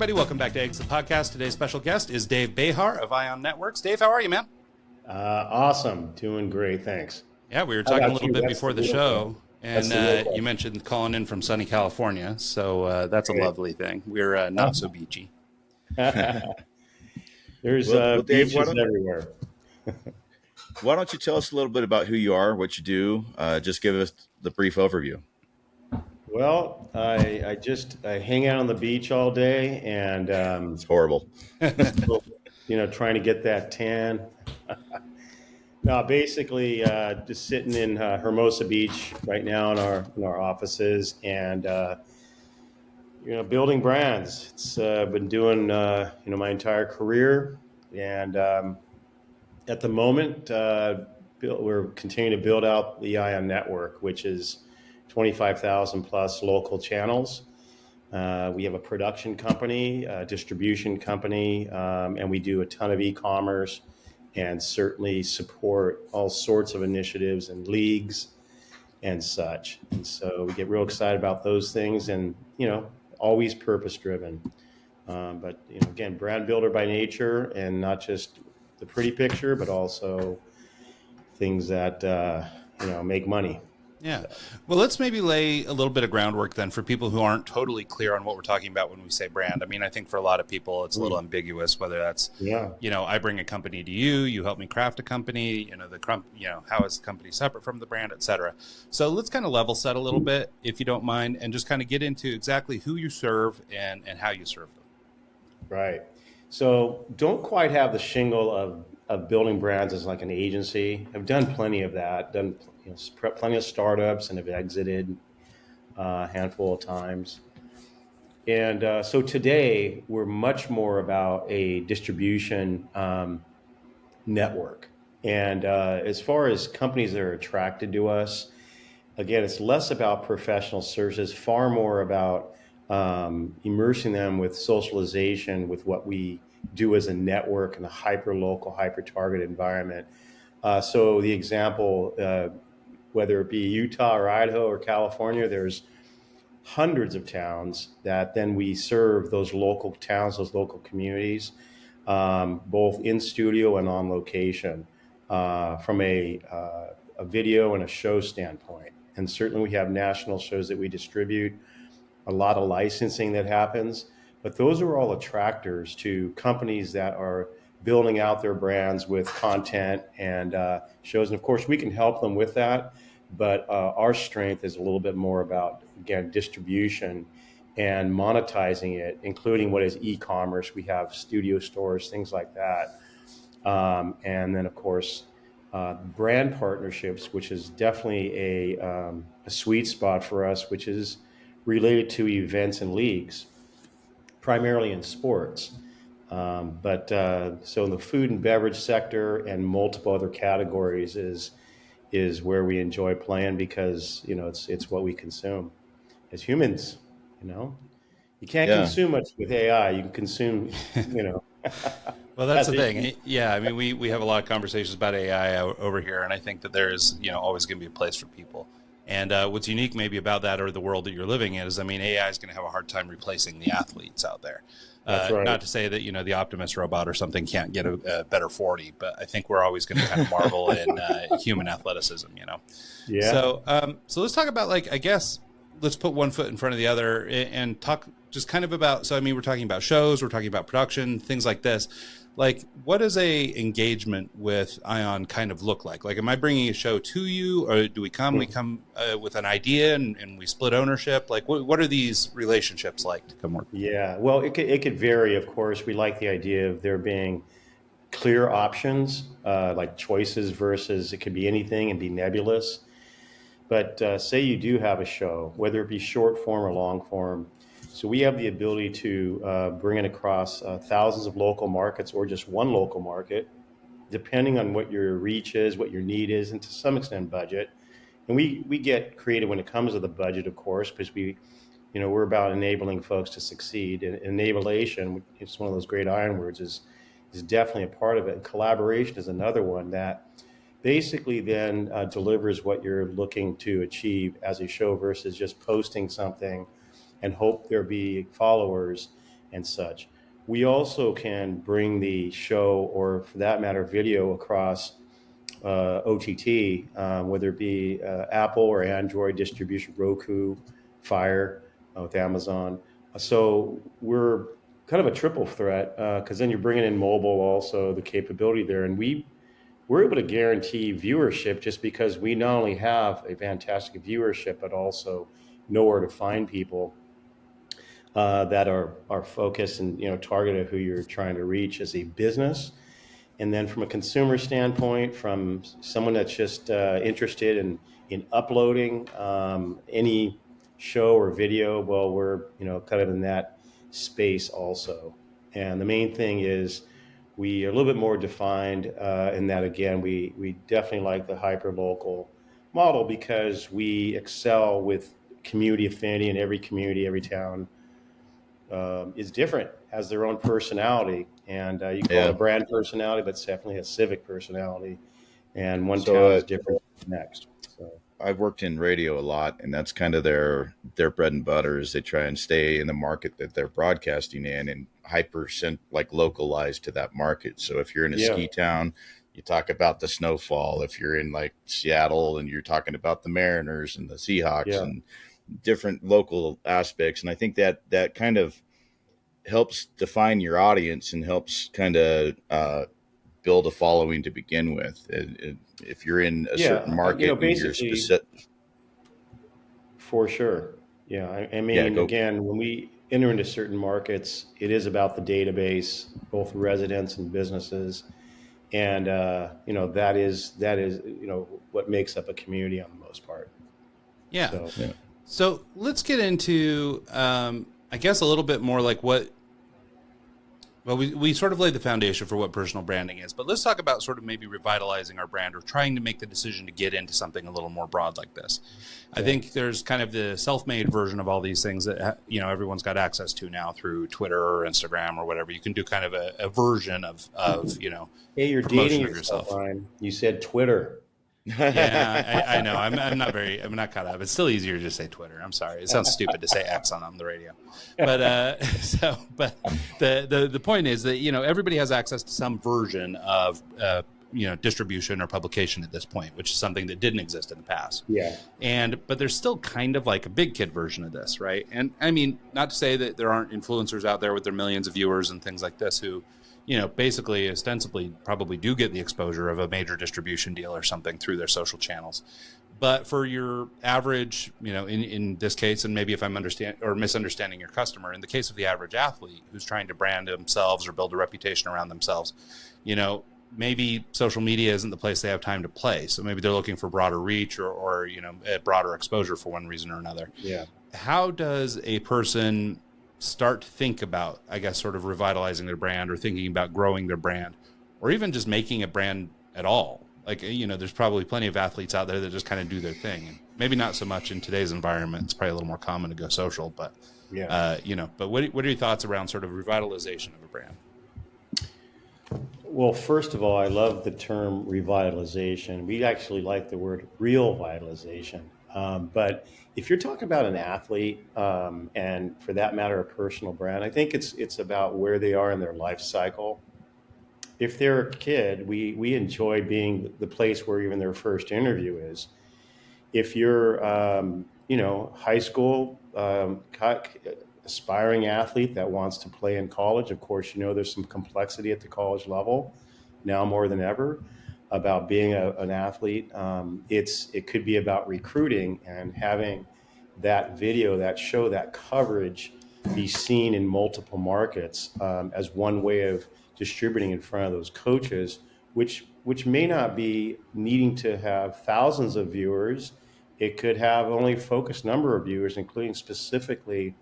everybody. Welcome back to Eggs, the podcast. Today's special guest is Dave Behar of Ion Networks. Dave, how are you, man? Awesome. Doing great. Thanks. Yeah, we were talking a little bit That's before the show, and you mentioned calling in from sunny California, so that's a lovely thing. We're not so beachy. There's Dave, beaches everywhere. Why don't you tell us a little bit about who you are, what you do? Just give us the brief overview. Well, I hang out on the beach all day, and It's horrible. Trying to get that tan. No, basically, just sitting in Hermosa Beach right now in our offices, and building brands. It's been doing my entire career, and at the moment, we're continuing to build out the Ion network, which is 25,000 plus local channels. We have a production company, a distribution company, and we do a ton of e-commerce and certainly support all sorts of initiatives and leagues and such. And so we get real excited about those things, and, always purpose driven. But again, brand builder by nature, and not just the pretty picture, but also things that, make money. Yeah. Well, let's maybe lay a little bit of groundwork then for people who aren't totally clear on what we're talking about when we say brand. I mean, I think for a lot of people, it's a little ambiguous, whether that's, I bring a company to you, you help me craft a company, how is the company separate from the brand, et cetera. So let's kind of level set a little bit, if you don't mind, and just kind of get into exactly who you serve and how you serve them. Right. So don't quite have the shingle of building brands as like an agency. I've done plenty of that, done plenty of startups, and have exited a handful of times. And so today we're much more about a distribution network. And as far as companies that are attracted to us, again, it's less about professional services, far more about immersing them with socialization with what we do as a network in a hyper-local, hyper-targeted environment. So the example, whether it be Utah or Idaho or California, there's hundreds of towns that then we serve those local towns, those local communities, both in studio and on location, from a video and a show standpoint. And certainly we have national shows that we distribute, a lot of licensing that happens, but those are all attractors to companies that are building out their brands with content and shows. And of course, we can help them with that, but our strength is a little bit more about, again, distribution and monetizing it, including what is e-commerce. We have studio stores, things like that. And then, of course, brand partnerships, which is definitely a sweet spot for us, which is related to events and leagues, primarily in sports. But so in the food and beverage sector and multiple other categories is where we enjoy playing, because it's what we consume as humans. You can't consume much with AI. You can consume, Well, that's the thing. Yeah, I mean, we have a lot of conversations about AI over here, and I think that there is always going to be a place for people. And what's unique maybe about that, or the world that you're living in, is, I mean, AI is going to have a hard time replacing the athletes out there. That's right. Not to say that, the Optimus robot or something can't get a better 40, but I think we're always going to kind of marvel in human athleticism, Yeah. So let's talk about, I guess, let's put one foot in front of the other and talk just kind of about, so, I mean, we're talking about shows, we're talking about production, things like this. What does a engagement with Ion kind of look like? Am I bringing a show to you, or do we come with an idea and we split ownership? What are these relationships like to come work? Yeah, well, it could vary, of course. We like the idea of there being clear options, like choices versus it could be anything and be nebulous. But say you do have a show, whether it be short form or long form. So we have the ability to bring it across thousands of local markets, or just one local market, depending on what your reach is, what your need is, and to some extent budget. And we get creative when it comes to the budget, of course, because we're about enabling folks to succeed. And enablation, it's one of those great iron words, is definitely a part of it. And collaboration is another one that basically then delivers what you're looking to achieve as a show, versus just posting something and hope there be followers. and such. We also can bring the show, or for that matter, video, across OTT, whether it be Apple or Android distribution, Roku, Fire with Amazon. So we're kind of a triple threat, because then you're bringing in mobile, also the capability there, and we're able to guarantee viewership just because we not only have a fantastic viewership, but also know where to find people that are focused and targeted who you're trying to reach as a business. And then from a consumer standpoint, from someone that's just interested in uploading any show or video, well, we're kind of in that space also. And the main thing is we are a little bit more defined in that, again, we definitely like the hyperlocal model because we excel with community affinity, and every community, every town is different, has their own personality, and you call it a brand personality, but it's definitely a civic personality. And one town is different from the next. So I've worked in radio a lot, and that's kind of their bread and butter. Is they try and stay in the market that they're broadcasting in, and localized to that market. So if you're in a ski town, you talk about the snowfall. If you're in like Seattle, and you're talking about the Mariners and the Seahawks and different local aspects. And I think that kind of helps define your audience and helps kind of build a following to begin with. If you're in a certain market, basically, you're specific. For sure. Yeah. I mean, again, when we enter into certain markets, it is about the database, both residents and businesses. And, that is what makes up a community on the most part. Yeah. So let's get into, I guess, a little bit more like we sort of laid the foundation for what personal branding is, but let's talk about sort of maybe revitalizing our brand or trying to make the decision to get into something a little more broad like this. I think there's kind of the self-made version of all these things that, everyone's got access to now through Twitter or Instagram or whatever. You can do kind of a version of hey, you're promotion dating of yourself. Ryan. You said Twitter. Yeah, I know. I'm not caught up. It's still easier to just say Twitter. I'm sorry. It sounds stupid to say X on the radio. But the point is that everybody has access to some version of distribution or publication at this point, which is something that didn't exist in the past. Yeah. But there's still kind of like a big kid version of this, right? And I mean, not to say that there aren't influencers out there with their millions of viewers and things like this who basically ostensibly probably do get the exposure of a major distribution deal or something through their social channels. But for your average, in this case, and maybe if I'm misunderstanding your customer, in the case of the average athlete who's trying to brand themselves or build a reputation around themselves, maybe social media isn't the place they have time to play. So maybe they're looking for broader reach or a broader exposure for one reason or another. Yeah. How does a person start to think about, I guess, sort of revitalizing their brand or thinking about growing their brand or even just making a brand at all? Like, there's probably plenty of athletes out there that just kind of do their thing. And maybe not so much in today's environment. It's probably a little more common to go social, but, but what are your thoughts around sort of revitalization of a brand? Well, first of all, I love the term revitalization. We actually like the word real vitalization. But if you're talking about an athlete, and for that matter, a personal brand, I think it's about where they are in their life cycle. If they're a kid, we enjoy being the place where even their first interview is. If you're, high school, aspiring athlete that wants to play in college, of course, there's some complexity at the college level now more than ever about being an athlete. It could be about recruiting and having that video, that show, that coverage be seen in multiple markets as one way of distributing in front of those coaches, which may not be needing to have thousands of viewers. It could have only a focused number of viewers, including specifically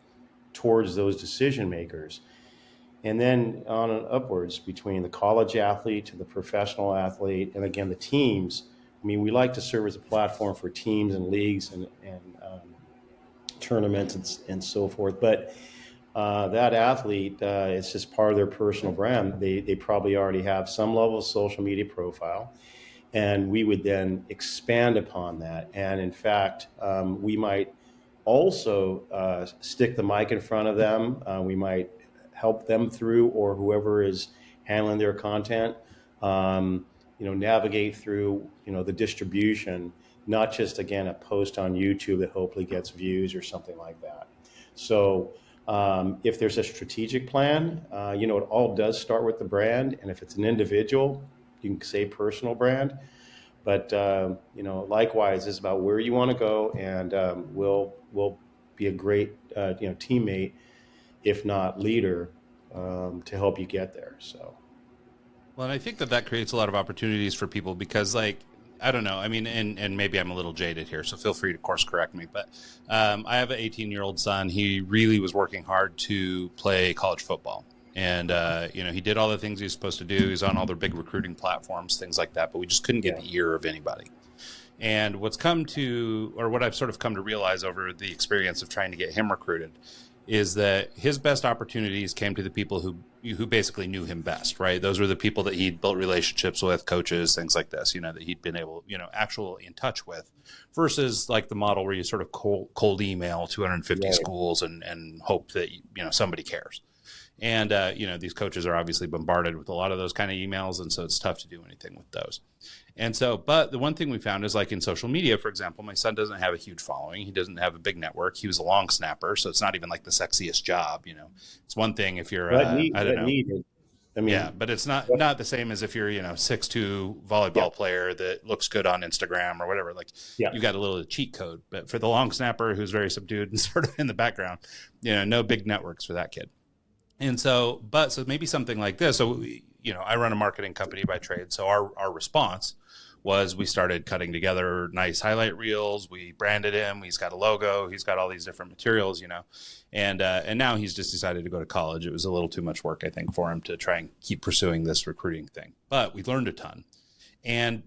towards those decision makers. And then on and upwards between the college athlete to the professional athlete, and again, the teams. I mean, we like to serve as a platform for teams and leagues and tournaments and so forth. But that athlete, it's just part of their personal brand. They probably already have some level of social media profile. And we would then expand upon that. And in fact, we might also stick the mic in front of them. We might help them through, or whoever is handling their content, navigate through, the distribution, not just, again, a post on YouTube that hopefully gets views or something like that. So if there's a strategic plan, it all does start with the brand. And if it's an individual, you can say personal brand. But, likewise, it's about where you want to go, and we'll be a great, teammate, if not leader, to help you get there. So. Well, and I think that creates a lot of opportunities for people because, like, I don't know. I mean, and maybe I'm a little jaded here, so feel free to course correct me. But I have an 18-year-old son. He really was working hard to play college football. And, he did all the things he was supposed to do. He's on all their big recruiting platforms, things like that. But we just couldn't get the ear of anybody. And what I've sort of come to realize over the experience of trying to get him recruited is that his best opportunities came to the people who basically knew him best, right? Those were the people that he'd built relationships with, coaches, things like this, that he'd been able, actually in touch with, versus like the model where you sort of cold email 250 schools and hope that, somebody cares. And, these coaches are obviously bombarded with a lot of those kind of emails. And so it's tough to do anything with those. And so, but the one thing we found is, like in social media, for example, my son doesn't have a huge following. He doesn't have a big network. He was a long snapper. So it's not even like the sexiest job, It's one thing if you're, I don't know. Needed. I mean, yeah, but it's not the same as if you're, 6'2" volleyball player that looks good on Instagram or whatever. Like you got a little cheat code. But for the long snapper who's very subdued and sort of in the background, no big networks for that kid. And so, so maybe something like this. So, I run a marketing company by trade. So our response was we started cutting together nice highlight reels. We branded him. He's got a logo. He's got all these different materials, and now he's just decided to go to college. It was a little too much work, I think, for him to try and keep pursuing this recruiting thing. But we learned a ton.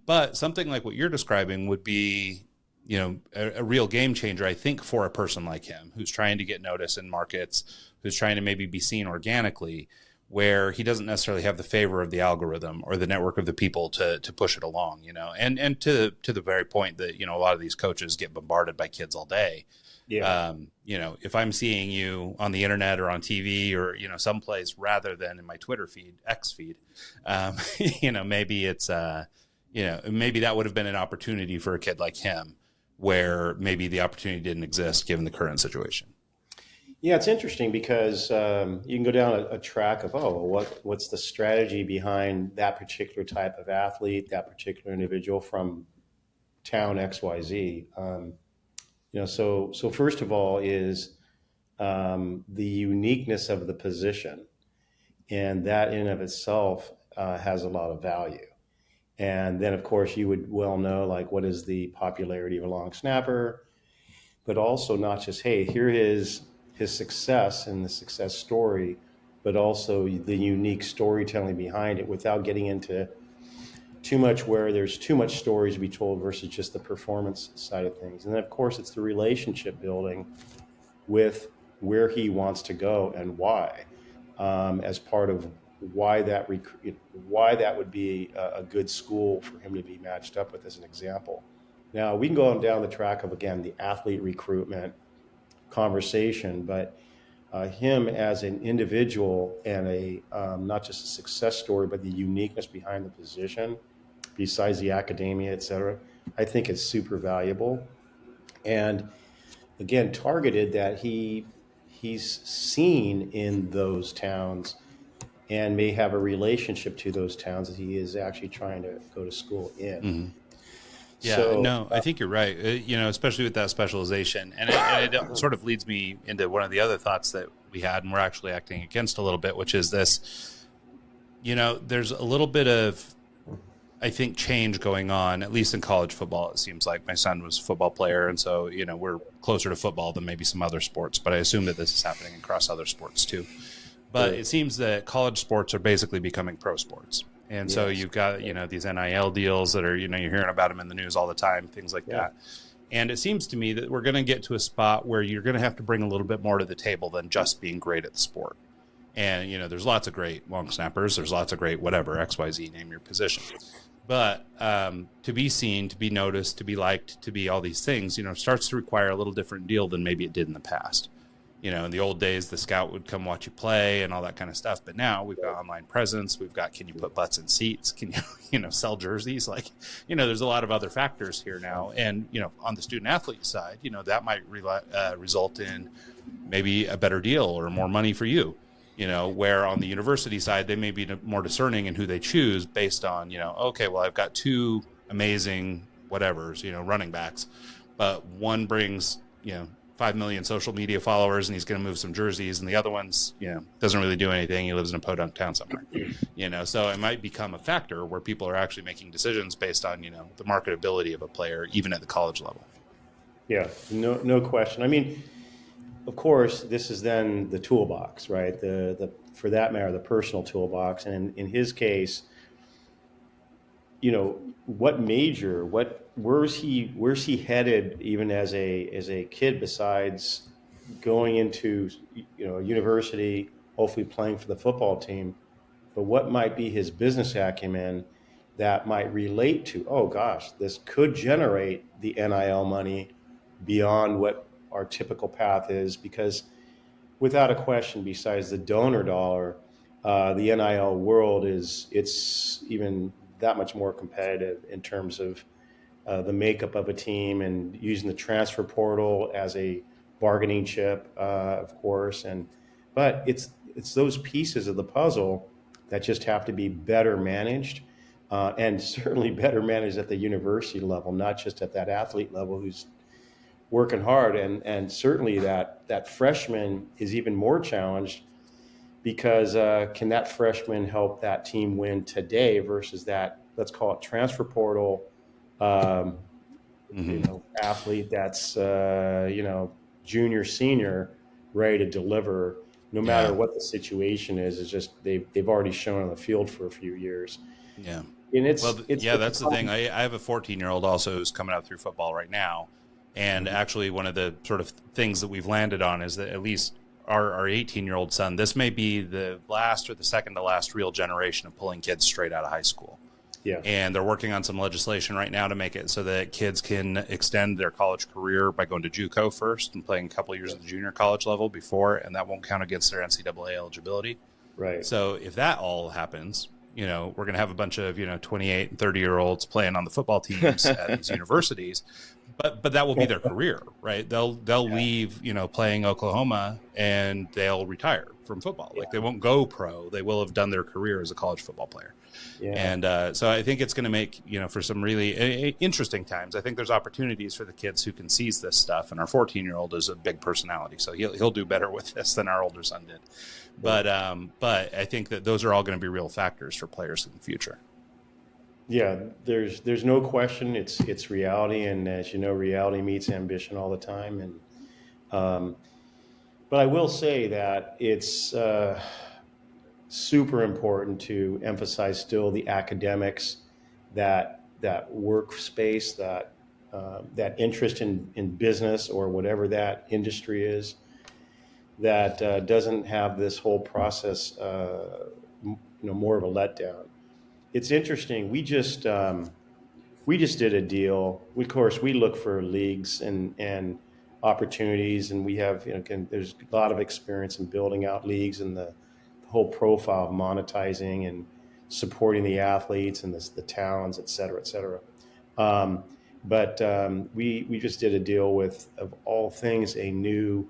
But something like what you're describing would be, a real game changer, I think, for a person like him who's trying to get notice in markets, who's trying to maybe be seen organically, where he doesn't necessarily have the favor of the algorithm or the network of the people to push it along, and to the very point that, a lot of these coaches get bombarded by kids all day. Yeah. If I'm seeing you on the internet or on TV or, someplace rather than in my Twitter feed, X feed, maybe it's, maybe that would have been an opportunity for a kid like him where maybe the opportunity didn't exist given the current situation. Yeah, it's interesting because you can go down a track of, what's the strategy behind that particular type of athlete, that particular individual from town XYZ. So first of all is the uniqueness of the position, and that in of itself has a lot of value. And then, of course, you would well know, like, what is the popularity of a long snapper, but also not just, hey, here is his success and the success story, but also the unique storytelling behind it without getting into too much where there's too much stories to be told versus just the performance side of things. And then, of course, it's the relationship building with where he wants to go and why, as part of why that would be a good school for him to be matched up with, as an example. Now, we can go down the track of, again, the athlete recruitment conversation, but him as an individual and a not just a success story, but the uniqueness behind the position, besides the academia, et cetera, I think is super valuable. And again, targeted that he's seen in those towns and may have a relationship to those towns that he is actually trying to go to school in. Mm-hmm. Yeah, I think you're right. Especially with that specialization, and it sort of leads me into one of the other thoughts that we had, and we're actually acting against a little bit, which is this. There's a little bit of, I think, change going on, at least in college football. It seems like my son was a football player, and so we're closer to football than maybe some other sports. But I assume that this is happening across other sports too. But it seems that college sports are basically becoming pro sports. And so you've got, these NIL deals that are, you're hearing about them in the news all the time, things like that. And it seems to me that we're going to get to a spot where you're going to have to bring a little bit more to the table than just being great at the sport. And, there's lots of great long snappers. There's lots of great whatever, XYZ, name your position. But to be seen, to be noticed, to be liked, to be all these things, starts to require a little different deal than maybe it did in the past. In the old days, the scout would come watch you play and all that kind of stuff. But now we've got online presence. We've got, can you put butts in seats? Can you, sell jerseys? Like, there's a lot of other factors here now. And, on the student athlete side, that might result in maybe a better deal or more money for you, where on the university side, they may be more discerning in who they choose based on, okay, well, I've got two amazing whatevers, running backs, but one brings, 5 million social media followers and he's going to move some jerseys, and the other one's, doesn't really do anything. He lives in a podunk town somewhere, so it might become a factor where people are actually making decisions based on, the marketability of a player, even at the college level. Yeah, no question. I mean, of course, this is then the toolbox, right? The for that matter, the personal toolbox. And in his case, what major, where's he headed even as a kid, besides going into a university, hopefully playing for the football team, but what might be his business acumen that might relate to, oh gosh, this could generate the NIL money beyond what our typical path is, because without a question, besides the donor dollar, the NIL world it's even that much more competitive in terms of the makeup of a team and using the transfer portal as a bargaining chip, of course. But it's those pieces of the puzzle that just have to be better managed, and certainly better managed at the university level, not just at that athlete level who's working hard. And certainly that freshman is even more challenged, because can that freshman help that team win today versus that, let's call it transfer portal, athlete that's junior, senior, ready to deliver no matter what the situation is. It's just they've already shown on the field for a few years. Yeah. And that's the thing. I have a 14-year-old also who's coming out through football right now. And actually, one of the sort of things that we've landed on is that at least our 18-year-old son, this may be the last or the second to last real generation of pulling kids straight out of high school. Yeah. And they're working on some legislation right now to make it so that kids can extend their college career by going to JUCO first and playing a couple of years at the junior college level before, and that won't count against their NCAA eligibility. Right. So if that all happens, we're going to have a bunch of, 28 and 30-year-olds playing on the football teams at these universities. But that will be their career, right? They'll leave, playing Oklahoma, and they'll retire from football. Like, they won't go pro. They will have done their career as a college football player. Yeah. And so I think it's going to make, for some really interesting times. I think there's opportunities for the kids who can seize this stuff. And our 14-year-old is a big personality, so he'll do better with this than our older son did. But I think that those are all going to be real factors for players in the future. Yeah, there's no question. It's reality, and as you know, reality meets ambition all the time. And but I will say that it's super important to emphasize still the academics, that workspace, that interest in business or whatever that industry is, that doesn't have this whole process, more of a letdown. It's interesting. We just did a deal. Of course, we look for leagues and opportunities, and we have, there's a lot of experience in building out leagues and the whole profile of monetizing and supporting the athletes and the talents, et cetera, et cetera. But we just did a deal with, of all things, a new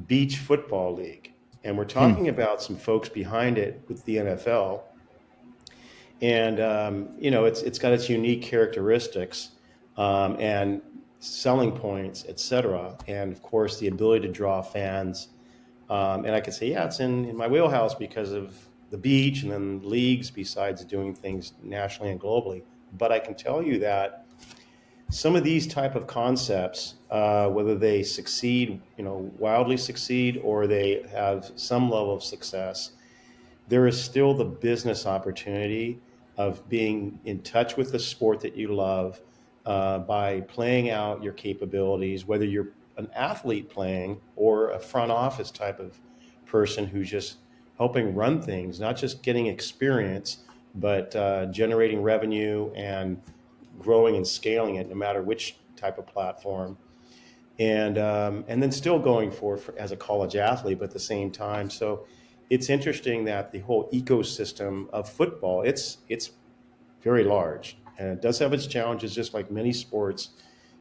beach football league, and we're talking about some folks behind it with the NFL. And it's got its unique characteristics, and selling points, et cetera. And of course, the ability to draw fans. And I could say, yeah, it's in my wheelhouse because of the beach and then leagues, besides doing things nationally and globally. But I can tell you that some of these type of concepts, whether they succeed, wildly succeed, or they have some level of success, there is still the business opportunity of being in touch with the sport that you love, by playing out your capabilities, whether you're an athlete playing or a front office type of person who's just helping run things, not just getting experience, but generating revenue and growing and scaling it, no matter which type of platform. and then still going for as a college athlete, but at the same time. So it's interesting that the whole ecosystem of football, it's very large, and it does have its challenges, just like many sports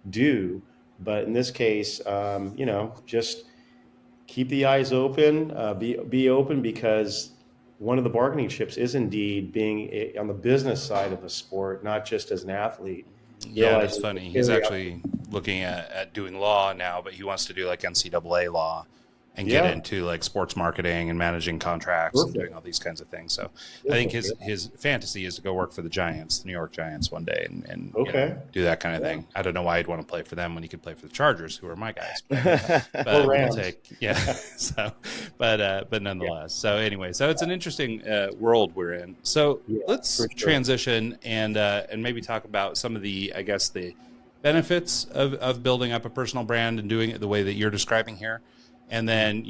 do. But in this case, just keep the eyes open, be open, because one of the bargaining chips is indeed being on the business side of a sport, not just as an athlete. Yeah, and it's Realizing funny. He's carry actually looking at doing law now, but he wants to do like NCAA law and get yeah, into like sports marketing and managing contracts and doing perfect, all these kinds of things. So I think perfect. his fantasy is to go work for the Giants, the New York Giants, one day, and Okay, do that kind of yeah. thing. I don't know why he'd want to play for them when he could play for the Chargers, who are my guys, but Or we'll Rams. take So, but Yeah, nonetheless. So anyway, so it's an interesting world we're in. So yeah, let's for sure. transition and maybe talk about some of the, I guess, the benefits of building up a personal brand and doing it the way that you're describing here, and then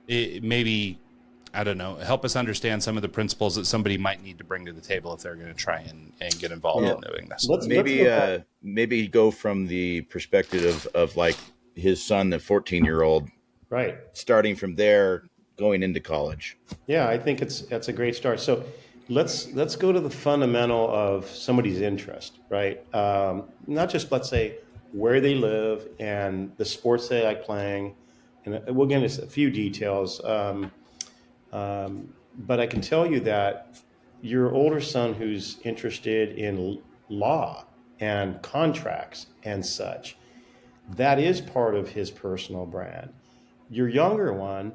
maybe, I don't know, help us understand some of the principles that somebody might need to bring to the table if they're going to try and get involved in Well, doing this. let's maybe look at maybe go from the perspective of like his son, the 14-year-old, right. starting from there, going into college. Yeah, I think that's a great start. So let's go to the fundamental of somebody's interest, right? Not just, let's say, where they live and the sports they like playing, and we'll get into a few details. But I can tell you that your older son who's interested in law and contracts and such, that is part of his personal brand. Your younger one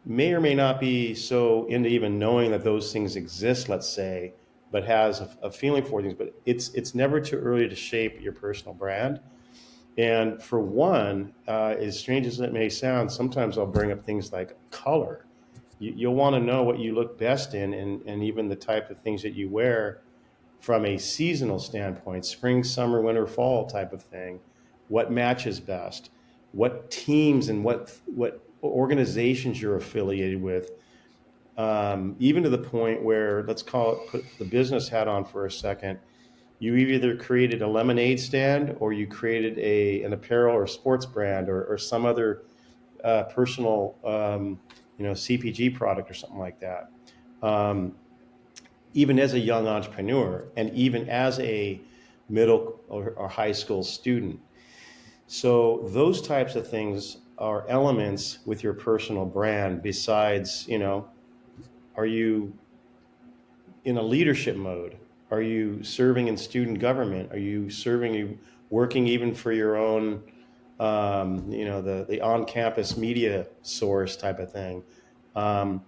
may or may not be so into even knowing that those things exist, let's say, but has a feeling for things. But it's never too early to shape your personal brand. And for one, as strange as it may sound, sometimes I'll bring up things like color. You'll want to know what you look best in, and even the type of things that you wear from a seasonal standpoint, spring, summer, winter, fall type of thing. What matches best? What teams and what organizations you're affiliated with? Even to the point where, let's call it, put the business hat on for a second. You either created a lemonade stand, or you created an apparel or sports brand, or some other personal CPG product or something like that. Um, Even as a young entrepreneur, and even as a middle or high school student. So those types of things are elements with your personal brand. Besides, are you in a leadership mode? Are you serving in student government? Are you working even for your own, the on-campus media source type of thing? Um,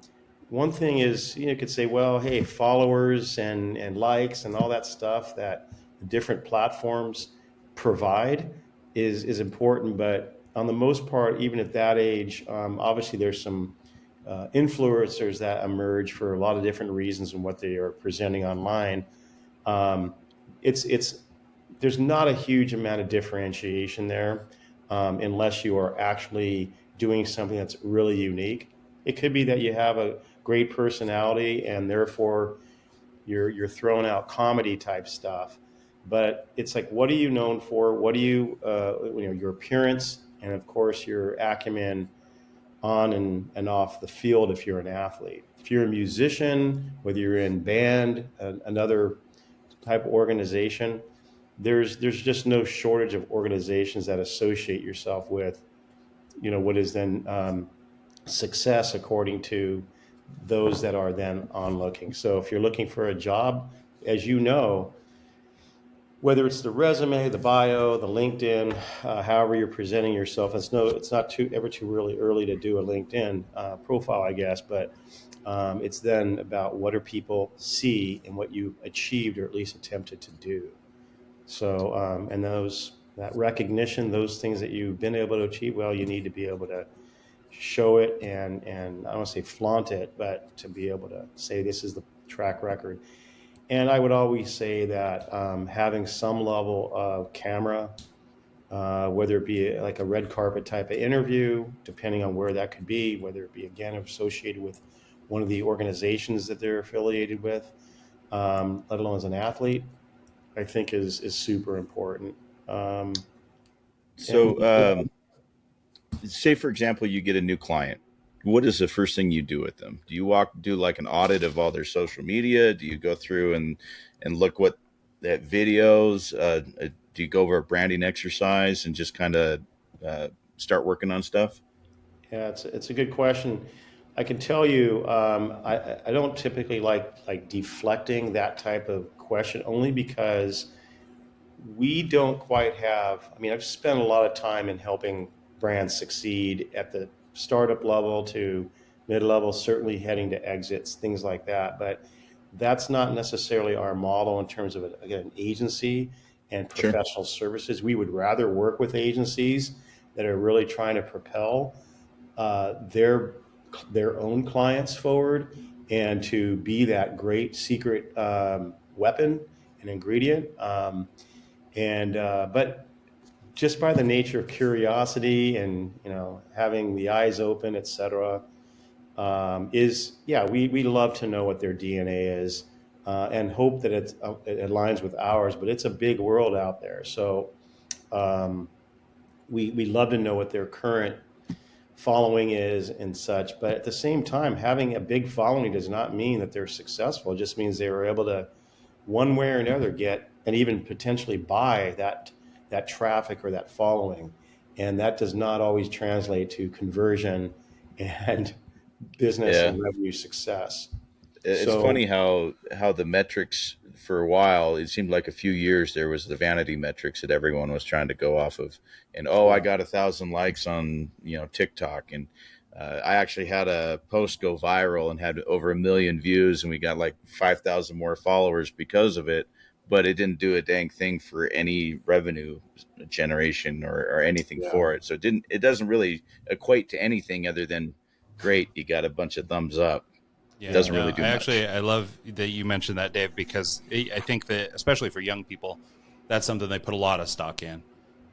One thing is, you could say, well, hey, followers and likes and all that stuff that the different platforms provide is important. But on the most part, even at that age, obviously there's some influencers that emerge for a lot of different reasons and what they are presenting online. Um, it's There's not a huge amount of differentiation there, unless you are actually doing something that's really unique. It could be that you have a great personality and therefore you're throwing out comedy type stuff. But it's like, what are you known for? What do your appearance, and of course your acumen on and off the field if you're an athlete. If you're a musician, whether you're in band, another type of organization, there's just no shortage of organizations that associate yourself with, what is then success according to those that are then on looking. So if you're looking for a job, as you know, whether it's the resume, the bio, the LinkedIn, however you're presenting yourself, it's not too really early to do a LinkedIn profile, I guess, but it's then about what do people see and what you achieved or at least attempted to do. So, and that recognition, those things that you've been able to achieve, well, you need to be able to show it, and I don't want to say flaunt it, but to be able to say this is the track record. And I would always say that having some level of camera, whether it be like a red carpet type of interview, depending on where that could be, whether it be, again, associated with one of the organizations that they're affiliated with, let alone as an athlete, I think is super important. Um, and So say for example, you get a new client. What is the first thing you do with them? Do you do like an audit of all their social media? Do you go through and look what that videos? Do you go over a branding exercise and just kind of uh, start working on stuff? Yeah, it's a good question. I can tell you, I don't typically like deflecting that type of question only because we don't quite have. I mean, I've spent a lot of time in helping brands succeed at the startup level to mid level, certainly heading to exits, things like that. But that's not necessarily our model in terms of again, an agency and Sure. professional services. We would rather work with agencies that are really trying to propel their own clients forward and to be that great secret weapon and ingredient. But just by the nature of curiosity and having the eyes open, et cetera, is yeah, we love to know what their DNA is and hope that it aligns with ours. But it's a big world out there, so um, we love to know what their current following is and such. But at the same time, having a big following does not mean that they're successful. It just means they were able to, one way or another, get and even potentially buy that traffic or that following. And that does not always translate to conversion and business Yeah. and revenue success. It's So funny how the metrics for a while, it seemed like a few years there was the vanity metrics that everyone was trying to go off of, and oh, I yeah, got 1,000 likes on TikTok, and I actually had a post go viral and had over 1 million views, and we got like 5,000 more followers because of it, but it didn't do a dang thing for any revenue generation or anything yeah, for it. So it doesn't really equate to anything other than great, you got a bunch of thumbs up. Yeah, Doesn't yeah, really no, do much. I love that you mentioned that, Dave, because I think that especially for young people, that's something they put a lot of stock in.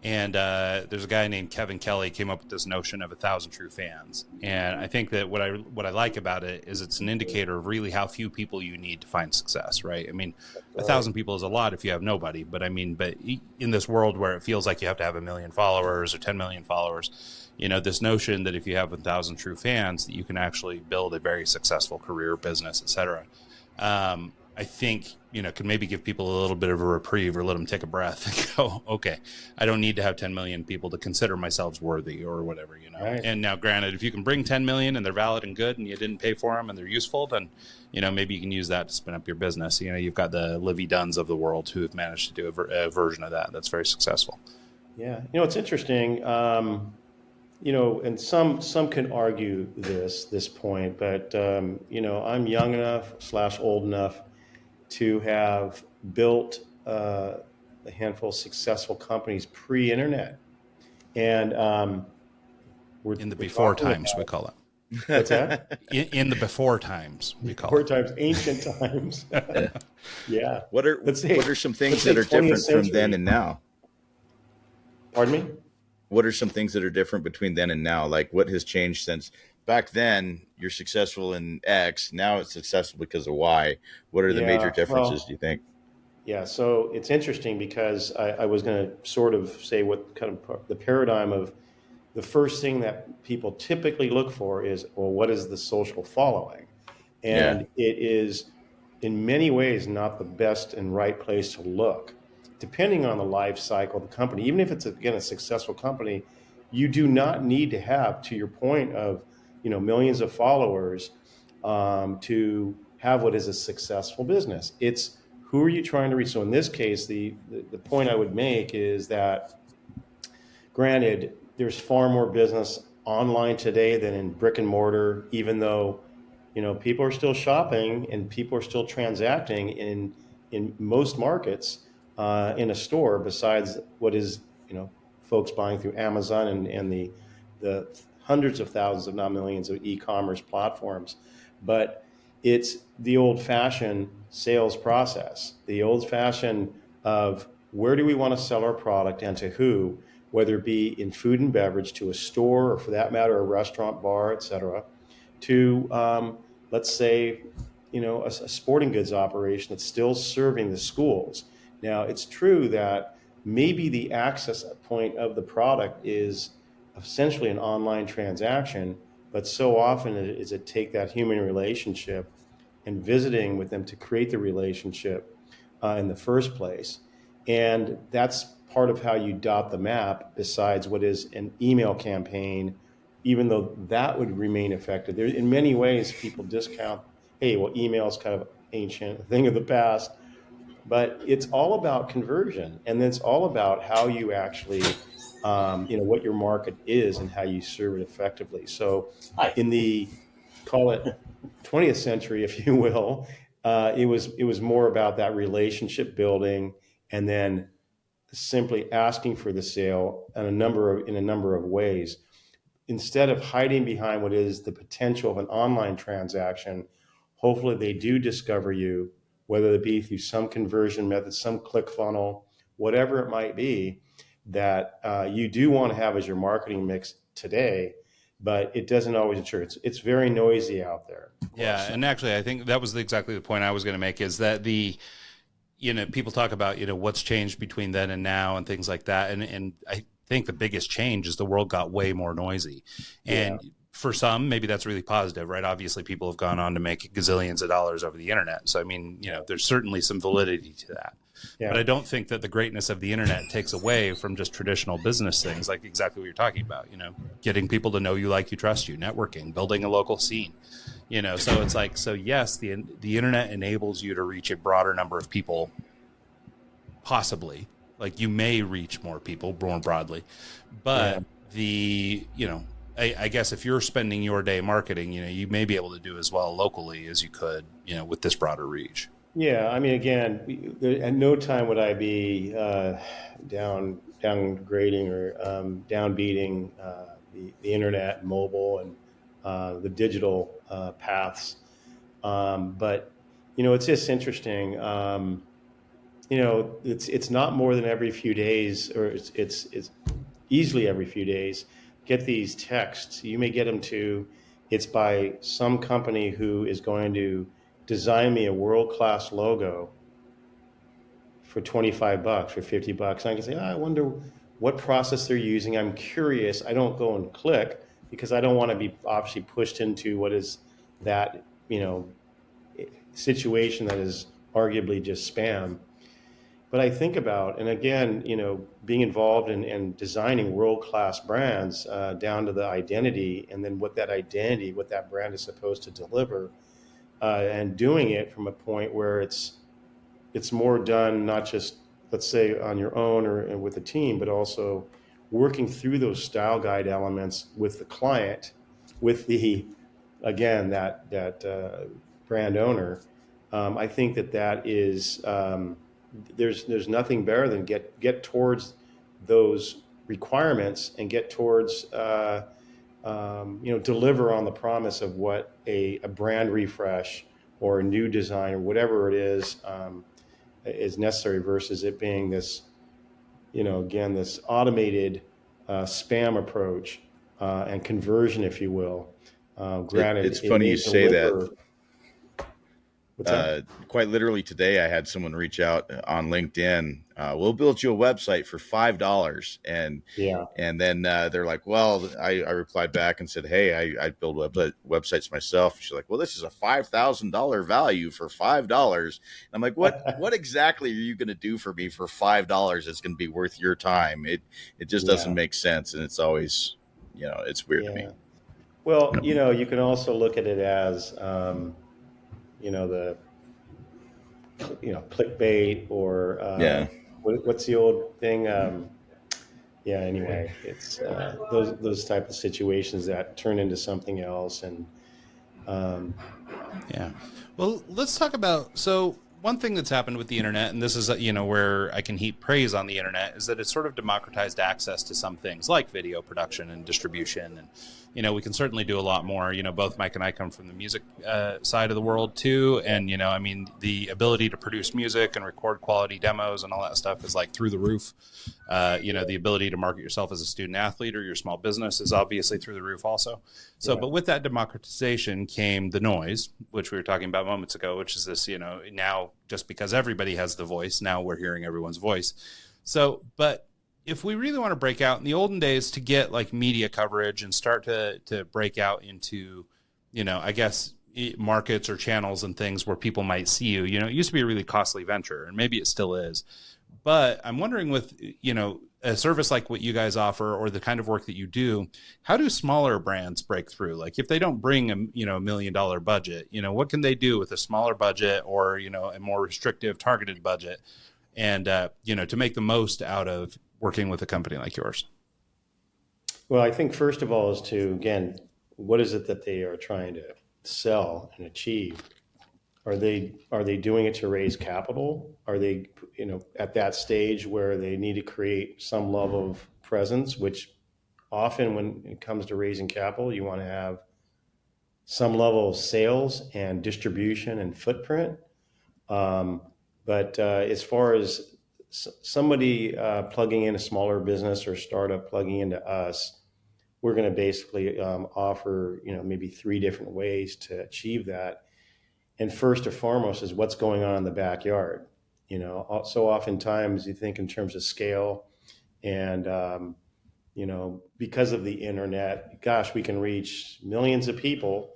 And there's a guy named Kevin Kelly came up with this notion of 1,000 true fans, and I think that what I like about it is it's an indicator of really how few people you need to find success, right? I mean, a right, thousand people is a lot if you have nobody, but I mean, but in this world where it feels like you have to have 1 million followers or 10 million followers, this notion that if you have 1,000 true fans, that you can actually build a very successful career, business, etc. I think can maybe give people a little bit of a reprieve or let them take a breath and go, okay, I don't need to have 10 million people to consider myself worthy or whatever. right. And now, granted, if you can bring 10 million and they're valid and good and you didn't pay for them and they're useful, then maybe you can use that to spin up your business. You've got the Livy Dunns of the world who have managed to do a version of that that's very successful. Yeah, it's interesting. And some can argue this point, but I'm young enough slash old enough to have built a handful of successful companies pre-internet, and In the we're before talking times, we about call it. what's that? In the before times, we call Before it. times, ancient times. Yeah. Yeah, What are let's what say are some let's things say that are 20th different from then century. and now? Pardon me. What are some things that are different between then and now? Like what has changed since back then you're successful in X, now it's successful because of Y. What are the major Yeah, differences, do well, you think? yeah. So it's interesting because I was going to sort of say what kind of the paradigm of the first thing that people typically look for is, well, what is the social following? Yeah. And it is in many ways not the best and right place to look. Depending on the life cycle of the company, even if it's again a successful company, you do not need to have, to your point of millions of followers to have what is a successful business. It's who are you trying to reach? So in this case, the point I would make is that granted, there's far more business online today than in brick and mortar, even though people are still shopping and people are still transacting in most markets in a store. Besides what is folks buying through Amazon and the hundreds of thousands, if not millions, of e-commerce platforms, but it's the old-fashioned sales process, the old-fashioned of where do we want to sell our product and to who, whether it be in food and beverage to a store or for that matter a restaurant, bar, et cetera, to let's say a sporting goods operation that's still serving the schools. Now it's true that maybe the access point of the product is essentially an online transaction, but so often is it take that human relationship and visiting with them to create the relationship in the first place. And that's part of how you dot the map, besides what is an email campaign, even though that would remain effective. There, in many ways, people discount, hey, well, email is kind of ancient, thing of the past, but it's all about conversion, and it's all about how you actually, what your market is and how you serve it effectively. So, Hi. in the call it 20th century, if you will, it was more about that relationship building, and then simply asking for the sale in a number of ways, instead of hiding behind what is the potential of an online transaction. Hopefully they do discover you, whether it be through some conversion method, some click funnel, whatever it might be, that you do want to have as your marketing mix today, but it doesn't always ensure. It's very noisy out there. Yeah, and actually, I think that was exactly the point I was going to make, is that people talk about, what's changed between then and now and things like that. And I think the biggest change is the world got way more noisy. And for some, maybe that's really positive, right? Obviously, people have gone on to make gazillions of dollars over the internet. So, I mean, there's certainly some validity to that. Yeah. But I don't think that the greatness of the internet takes away from just traditional business things, like exactly what you're talking about, getting people to know you, like you, trust you, networking, building a local scene, so it's like, so yes, the internet enables you to reach a broader number of people, possibly, like you may reach more people more broadly, but I guess if you're spending your day marketing, you may be able to do as well locally as you could, with this broader reach. Yeah, I mean, again, at no time would I be downgrading or downbeating the internet, mobile, and the digital paths. But it's just interesting. It's not more than every few days, or it's easily every few days. Get these texts. You may get them to. It's by some company who is going to design me a world-class logo for $25 or $50. And I can say, I wonder what process they're using. I'm curious. I don't go and click because I don't want to be obviously pushed into what is that, situation that is arguably just spam. But I think about, and again, being involved in designing world-class brands down to the identity, and then what that brand is supposed to deliver. And doing it from a point where it's more done, not just, let's say, on your own or with a team, but also working through those style guide elements with the client, with that brand owner. I think that is there's nothing better than get towards those requirements and get towards deliver on the promise of what a brand refresh or a new design or whatever it is necessary, versus it being this, this automated spam approach and conversion, if you will. Granted, it's funny you say that. Quite literally today, I had someone reach out on LinkedIn. We'll build you a website for $5, and then they're like, "Well," I replied back and said, "Hey, I build websites myself." She's like, "Well, this is a $5,000 value for $5." And I'm like, "What exactly are you going to do for me for $5? That's going to be worth your time?" It just doesn't make sense, and it's always, it's weird to me. Well, you can also look at it as the clickbait or what's the old thing? Anyway, it's those type of situations that turn into something else. And well, let's talk about, so one thing that's happened with the internet, and this is where I can heap praise on the internet, is that it's sort of democratized access to some things like video production and distribution. And we can certainly do a lot more. Both Mike and I come from the music side of the world too, and the ability to produce music and record quality demos and all that stuff is like through the roof. The ability to market yourself as a student athlete or your small business is obviously through the roof also. So, but with that democratization came the noise, which we were talking about moments ago, which is this, now just because everybody has the voice, now we're hearing everyone's voice. So, but if we really want to break out in the olden days to get like media coverage and start to break out into, I guess markets or channels and things where people might see you, it used to be a really costly venture, and maybe it still is. But I'm wondering with, a service like what you guys offer or the kind of work that you do, how do smaller brands break through? Like if they don't bring $1 million budget, what can they do with a smaller budget or, a more restrictive targeted budget and, to make the most out of working with a company like yours? Well, I think first of all is to, again, what is it that they are trying to sell and achieve? Are they doing it to raise capital? Are they, at that stage where they need to create some level of presence, which often when it comes to raising capital, you want to have some level of sales and distribution and footprint. But as far as somebody plugging in a smaller business or startup plugging into us, we're going to basically offer, maybe three different ways to achieve that. And first and foremost is what's going on in the backyard. So oftentimes you think in terms of scale and, because of the internet, gosh, we can reach millions of people.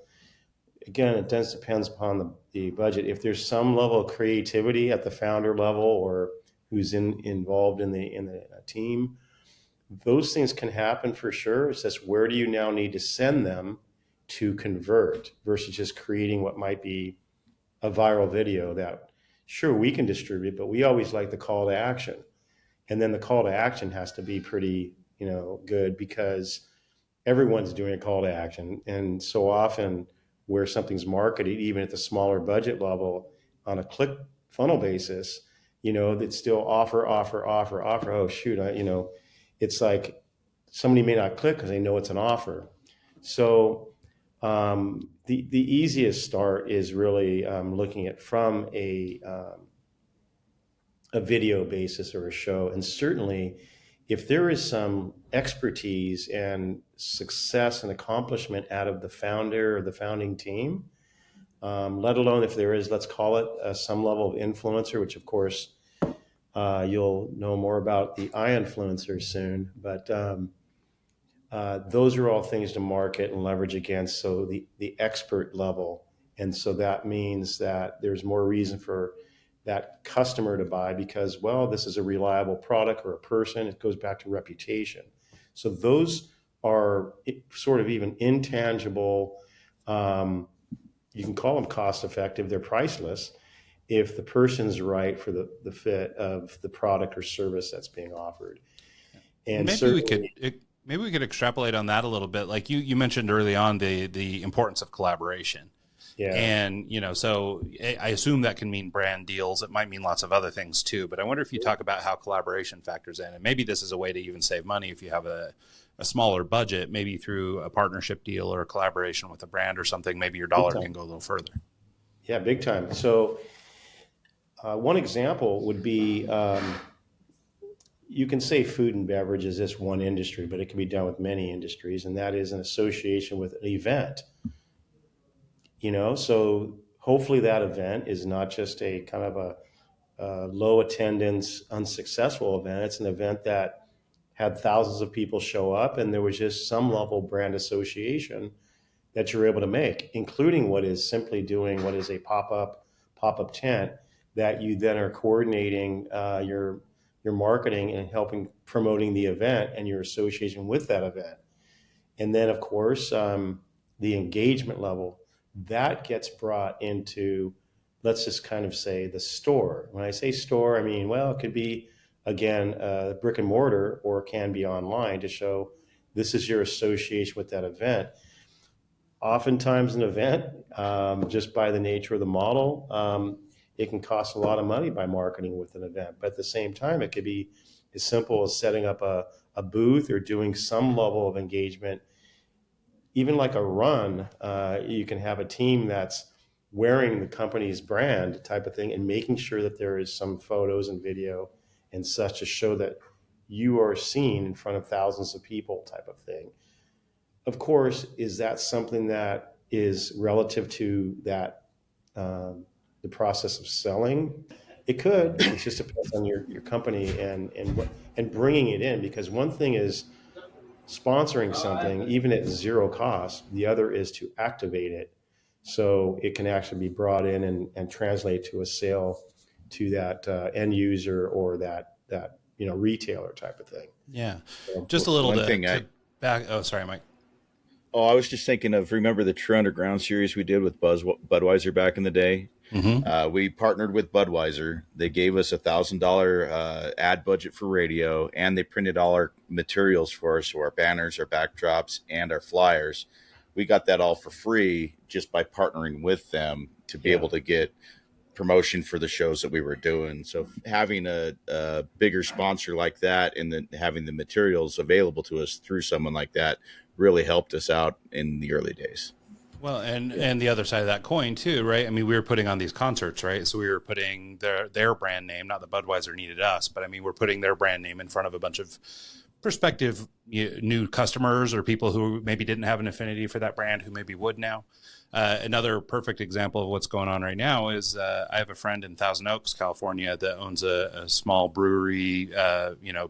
Again, it depends upon the budget. If there's some level of creativity at the founder level or who's involved in the team, those things can happen for sure. It's just where do you now need to send them to convert versus just creating what might be a viral video that sure we can distribute, but we always like the call to action. And then the call to action has to be pretty, good because everyone's doing a call to action. And so often where something's marketed, even at the smaller budget level on a click funnel basis, it's still offer. Oh shoot, it's like somebody may not click because they know it's an offer. So the easiest start is really looking at from a video basis or a show, and certainly if there is some expertise and success and accomplishment out of the founder or the founding team, let alone if there is, let's call it some level of influencer, which of course you'll know more about the influencers soon, but those are all things to market and leverage against. So the expert level. And so that means that there's more reason for that customer to buy because, well, this is a reliable product or a person. It goes back to reputation. So those are sort of even intangible. You can call them cost effective. They're priceless if the person's right for the fit of the product or service that's being offered. And maybe we could extrapolate on that a little bit. Like you mentioned early on the importance of collaboration. Yeah. And, so I assume that can mean brand deals. It might mean lots of other things too, but I wonder if you talk about how collaboration factors in, and maybe this is a way to even save money if you have a smaller budget, maybe through a partnership deal or a collaboration with a brand or something, maybe your dollar can go a little further. Yeah, big time. So one example would be, you can say food and beverage is this one industry, but it can be done with many industries, and that is an association with an event. So hopefully that event is not just a kind of a low attendance, unsuccessful event. It's an event that had thousands of people show up, and there was just some level of brand association that you're able to make, including what is simply doing what is a pop-up tent that you then are coordinating your marketing and helping promoting the event and your association with that event. And then, of course, the engagement level, that gets brought into, let's just kind of say the store. When I say store, I mean, well, it could be, again, brick and mortar, or it can be online to show this is your association with that event. Oftentimes an event, just by the nature of the model, it can cost a lot of money by marketing with an event. But at the same time, it could be as simple as setting up a booth or doing some level of engagement. Even like a run, you can have a team that's wearing the company's brand type of thing and making sure that there is some photos and video and such to show that you are seen in front of thousands of people type of thing. Of course, is that something that is relative to that, the process of selling? It could. It just depends on your company and bringing it in, because one thing is sponsoring something even at zero cost. The other is to activate it so it can actually be brought in and translate to a sale to that end user or that retailer type of thing. Yeah. So, Just a little One to, thing to back. Oh, sorry, Mike. oh, I was just thinking of, remember the True Underground series we did with Budweiser back in the day? Mm-hmm. We partnered with Budweiser. They gave us $1,000 ad budget for radio, and they printed all our materials for us, so our banners, our backdrops, and our flyers. We got that all for free just by partnering with them to be yeah. able to get promotion for the shows that we were doing. So having a bigger sponsor like that, and then having the materials available to us through someone like that, really helped us out in the early days. Well, and the other side of that coin too, right? I mean, we were putting on these concerts, right? So we were putting their brand name, not that Budweiser needed us, but I mean, we're putting their brand name in front of a bunch of prospective new customers or people who maybe didn't have an affinity for that brand who maybe would now. Another perfect example of what's going on right now is I have a friend in Thousand Oaks, California, that owns a small brewery,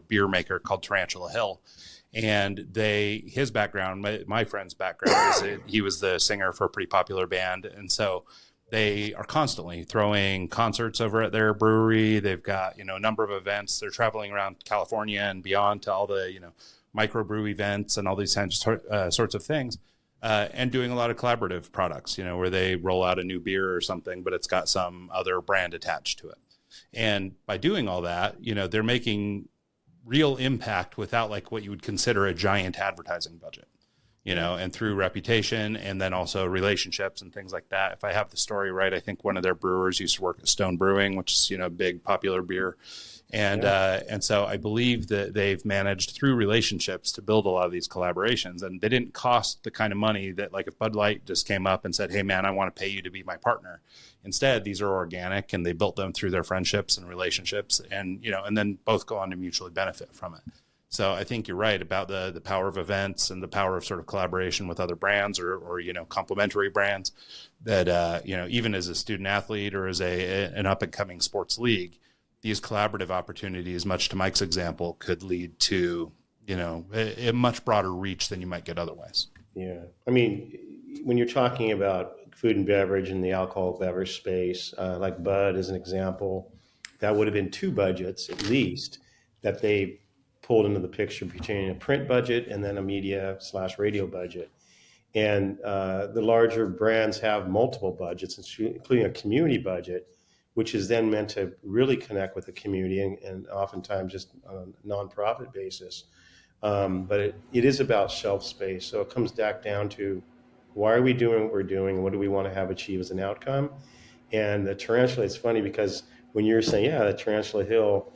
beer maker called Tarantula Hill. And his background, my friend's background is he was the singer for a pretty popular band. And so they are constantly throwing concerts over at their brewery. They've got, a number of events. They're traveling around California and beyond to all the, microbrew events and all these sorts of things. And doing a lot of collaborative products, where they roll out a new beer or something, but it's got some other brand attached to it. And by doing all that, they're making real impact without like what you would consider a giant advertising budget, and through reputation and then also relationships and things like that. If I have the story right, I think one of their brewers used to work at Stone Brewing, which is, a big popular beer. And so I believe that they've managed through relationships to build a lot of these collaborations, and they didn't cost the kind of money that, like, if Bud Light just came up and said, "Hey man, I want to pay you to be my partner." Instead, these are organic, and they built them through their friendships and relationships, and and then both go on to mutually benefit from it. So I think you're right about the power of events and the power of sort of collaboration with other brands or complementary brands that even as a student athlete or as an up and coming sports league, these collaborative opportunities, much to Mike's example, could lead to, a much broader reach than you might get otherwise. Yeah. I mean, when you're talking about food and beverage in the alcohol beverage space, like Bud as an example, that would have been two budgets at least that they pulled into the picture, between a print budget and then a media/radio budget. And the larger brands have multiple budgets, including a community budget, which is then meant to really connect with the community and oftentimes just on a nonprofit basis. But it is about shelf space. So it comes back down to, why are we doing what we're doing, and what do we want to have achieve as an outcome? And the tarantula, it's funny because when you're saying, the Tarantula Hill,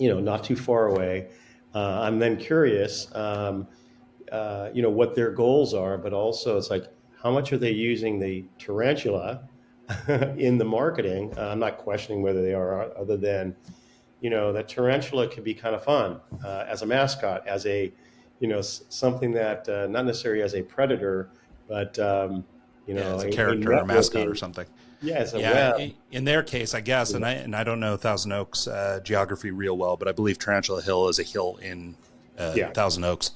not too far away, I'm then curious, what their goals are, but also it's like, how much are they using the tarantula in the marketing? I'm not questioning whether they are, other than, that tarantula can be kind of fun as a mascot, as a, something that not necessarily as a predator, but, as a character or a mascot or something. Yeah, as a web. In their case, I guess, and I don't know Thousand Oaks geography real well, but I believe Tarantula Hill is a hill in Thousand Oaks.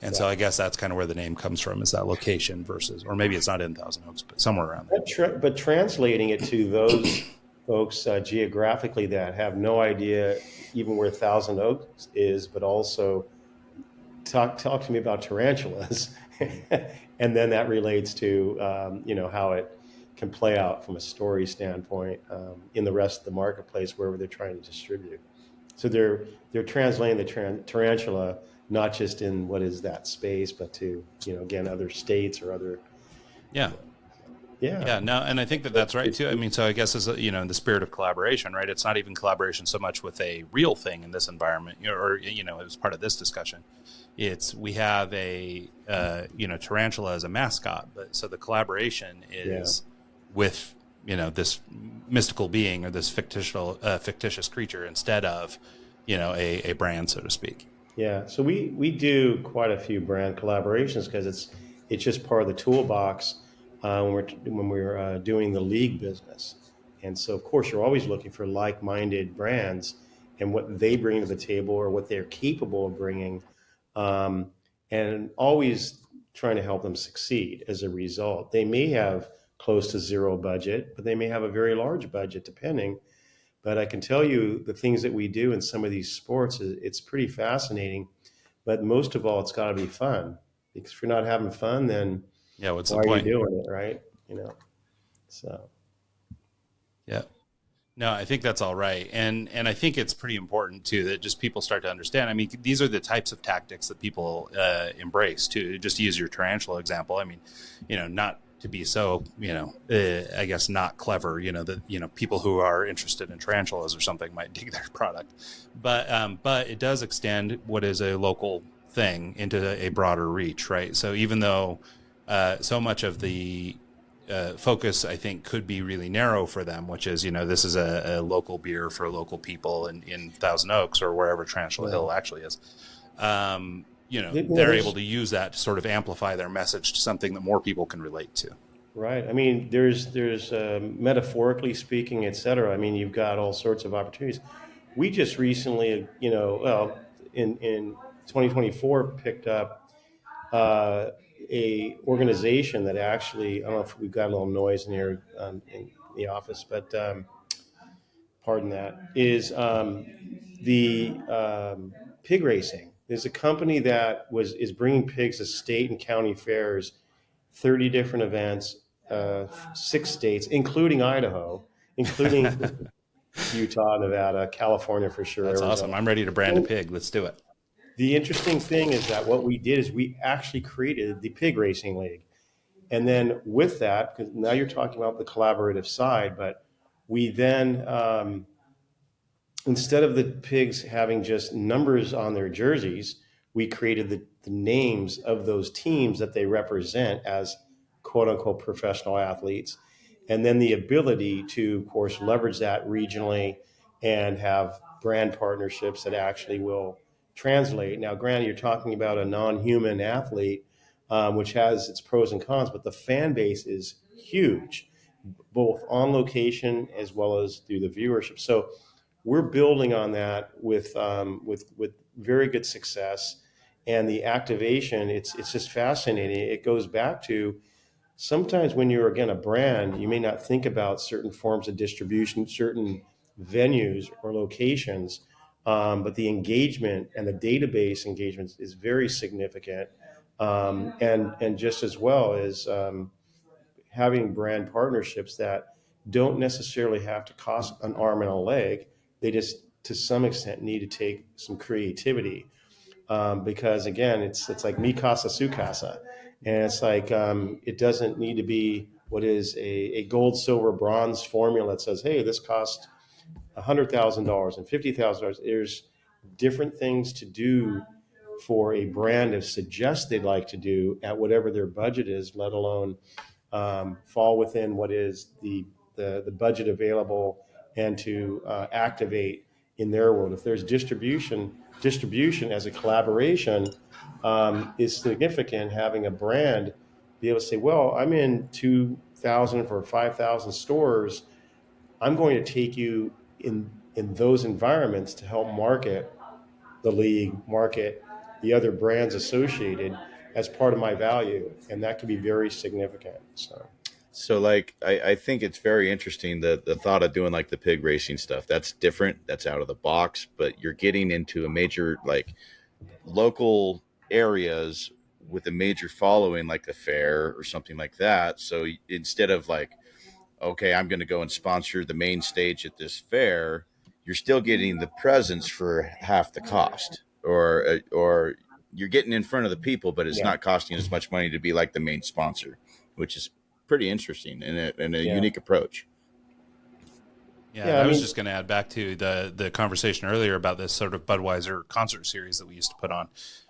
And so I guess that's kind of where the name comes from, is that location versus, or maybe it's not in Thousand Oaks, but somewhere around there. But translating it to those folks geographically that have no idea even where Thousand Oaks is, but also talk to me about tarantulas. And then that relates to, how it can play out from a story standpoint in the rest of the marketplace wherever they're trying to distribute. So they're translating the tarantula not just in what is that space, but to again, other states or other. Yeah. No, and I think that's right too. I mean, so I guess as in the spirit of collaboration, right? It's not even collaboration so much with a real thing in this environment, or as part of this discussion. We have a tarantula as a mascot, but so the collaboration is with this mystical being or this fictitious creature instead of a brand, so to speak. Yeah, so we do quite a few brand collaborations because it's just part of the toolbox when we're doing the league business, And so, of course, you're always looking for like-minded brands and what they bring to the table or what they're capable of bringing, um, and always trying to help them succeed as a result. They may have close to zero budget, but they may have a very large budget, depending. But I can tell you the things that we do in some of these sports, it's pretty fascinating. But most of all, it's got to be fun. Because if you're not having fun, then Yeah. What's the why are you point? doing it, right? So. Yeah. No, I think that's all right. And I think it's pretty important too that just people start to understand. I mean, these are the types of tactics that people embrace too. Just to use your tarantula example. I mean, not to be so, I guess not clever, that, people who are interested in tarantulas or something might dig their product, but it does extend what is a local thing into a broader reach, right? So even though so much of the focus, I think, could be really narrow for them, which is, this is a local beer for local people in Thousand Oaks or wherever Tarantula Hill actually is. They're able to use that to sort of amplify their message to something that more people can relate to. Right. I mean, there's metaphorically speaking, et cetera. I mean, you've got all sorts of opportunities. We just recently, in 2024, picked up a organization that actually, I don't know if we've got a little noise in here in the office, but pardon that, is the pig racing. There's a company that is bringing pigs to state and county fairs, 30 different events, 6 states, including Idaho, including Utah, Nevada, California for sure, That's Arizona. awesome. I'm ready to brand a pig. Let's do it. The interesting thing is that what we did is we actually created the Pig Racing League. And then with that, because now you're talking about the collaborative side, but we then, instead of the pigs having just numbers on their jerseys, we created the names of those teams that they represent as quote unquote professional athletes. And then the ability to, of course, leverage that regionally and have brand partnerships that actually will translate. Now, granted, you're talking about a non-human athlete, which has its pros and cons, but the fan base is huge, both on location as well as through the viewership. So we're building on that with very good success, and the activation. It's just fascinating. It goes back to sometimes when you're again a brand, you may not think about certain forms of distribution, certain venues or locations, but the engagement and the database engagement is very significant, and just as well as having brand partnerships that don't necessarily have to cost an arm and a leg. They just, to some extent, need to take some creativity, because again, it's like mi casa su casa, and it's like it doesn't need to be what is a gold, silver, bronze formula that says, hey, this costs $100,000 and $50,000. There's different things to do for a brand to suggest they'd like to do at whatever their budget is, let alone fall within what is the budget available and to activate in their world. If there's distribution as a collaboration is significant. Having a brand be able to say, well, I'm in 2,000 or 5,000 stores. I'm going to take you in those environments to help market the league, market the other brands associated as part of my value, and that can be very significant. So like, I think it's very interesting the thought of doing like the pig racing stuff. That's different. That's out of the box, but you're getting into a major like local areas with a major following, like a fair or something like that. So instead of like, okay, I'm going to go and sponsor the main stage at this fair, you're still getting the presence for half the cost, or you're getting in front of the people, but it's not costing as much money to be like the main sponsor, which is pretty interesting and a unique approach. Yeah, I was just going to add back to the conversation earlier about this sort of Budweiser concert series that we used to put on.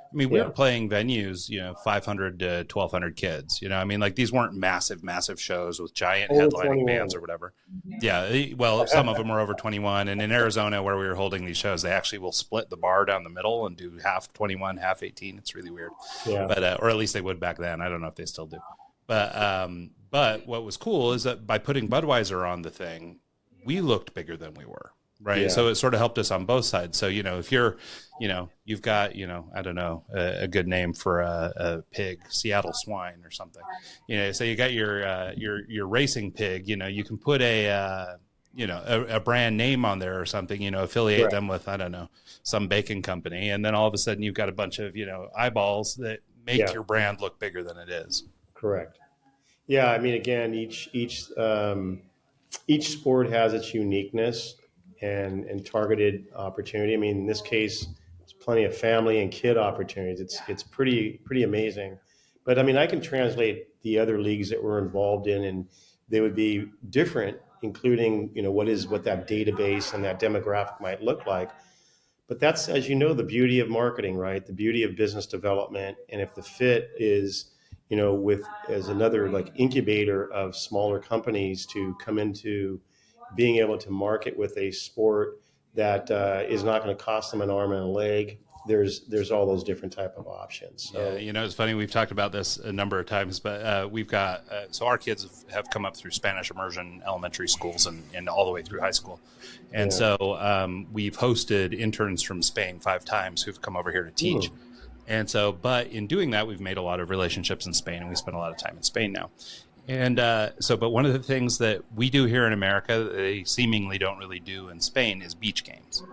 I mean, we were playing venues, 500 to 1,200 kids. I mean, like these weren't massive shows with giant headlining bands or whatever. Yeah, well, some of them were over 21. And in Arizona, where we were holding these shows, they actually will split the bar down the middle and do half 21, half 18. It's really weird. But or at least they would back then. I don't know if they still do. But what was cool is that by putting Budweiser on the thing, we looked bigger than we were. Right. Yeah. So it sort of helped us on both sides. So, if you're, you've got, I don't know, a good name for a pig, Seattle swine or something, so you got your racing pig, you can put a brand name on there or something, affiliate Correct. them with, I don't know, some bacon company. And then all of a sudden you've got a bunch of, eyeballs that make Yeah. your brand look bigger than it is. Correct. Yeah. I mean, again, each sport has its uniqueness and targeted opportunity. I mean, in this case, there's plenty of family and kid opportunities. It's pretty amazing. But I mean, I can translate the other leagues that we're involved in, and they would be different, including what that database and that demographic might look like. But that's, as you know, the beauty of marketing, right? The beauty of business development. And if the fit is, with as another like incubator of smaller companies to come into being able to market with a sport that is not going to cost them an arm and a leg. There's all those different type of options. So Yeah, it's funny. We've talked about this a number of times, but we've got so our kids have come up through Spanish immersion elementary schools and all the way through high school, and yeah. so we've hosted interns from Spain 5 times who've come over here to teach. And so, but in doing that, we've made a lot of relationships in Spain, and we spend a lot of time in Spain now. And but one of the things that we do here in America that they seemingly don't really do in Spain is beach games.